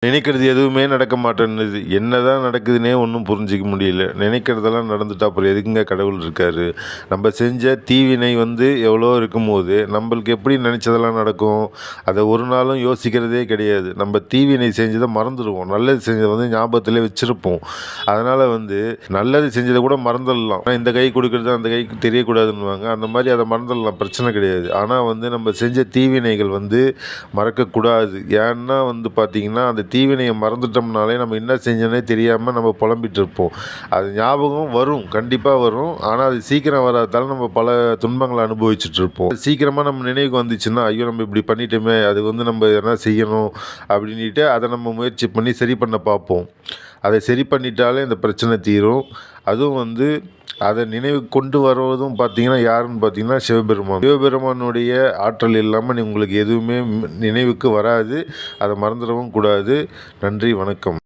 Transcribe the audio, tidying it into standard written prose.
நினைக்கிறது எதுவுமே நடக்க மாட்டேன்னுது. என்னதான் நடக்குதுன்னே ஒன்றும் புரிஞ்சிக்க முடியல. நினைக்கிறதெல்லாம் நடந்துட்டா அப்புறம் எதுக்குங்க கடவுள் இருக்காரு? நம்ம செஞ்ச தீவினை எவ்வளோ இருக்கும்போது, நம்மளுக்கு எப்படி நினைச்சதெல்லாம் நடக்கும்? அத ஒரு நாளும் யோசிக்கிறதே கிடையாது. நம்ம தீவினை செஞ்சத மறந்துருவோம். நல்லது செஞ்சத ஞாபகத்திலே வச்சிருப்போம். அதனால நல்லது செஞ்சத கூட மறந்துடலாம். இந்த கை குடுக்குறது அந்த கைக்கு தெரியக்கூடாதுன்னுவாங்க. அந்த மாரி அத மறந்துடலாம். பிரச்சனை கிடையாது. ஆனா நம்ம செஞ்ச தீவினைகள் மறக்கக்கூடாது. ஏன்னா பார்த்தீங்கன்னா, அந்த தீவினைய மறந்துட்டோம்னாலே நம்ம என்ன செஞ்சோன்னே தெரியாம நம்ம புலம்பிட்டு இருப்போம். அது ஞாபகம் வரும், கண்டிப்பா வரும். ஆனா அது சீக்கிரம் வராததால நம்ம பல துன்பங்கள அனுபவிச்சுட்டு இருப்போம். சீக்கிரமா நம்ம நினைவுக்கு வந்துச்சுன்னா, ஐயோ! நம்ம இப்படி பண்ணிட்டோமே, அது நம்ம எதனா செய்யணும் அப்படின்னுட்டு அத நம்ம முயற்சி பண்ணி சரி பண்ண பார்ப்போம். அத சரி பண்ணிட்டாலே இந்த பிரச்சனை தீரும். அதுவும் அத நினைவுக்கு கொண்டு வருவதும் பார்த்தீங்கன்னா, யாருன்னு பார்த்தீங்கன்னா சிவபெருமான். சிவபெருமானுடைய ஆற்றல் இல்லாம உங்களுக்கு எதுவுமே நினைவுக்கு வராது. அத மறந்துடவும் கூடாது. நன்றி, வணக்கம்.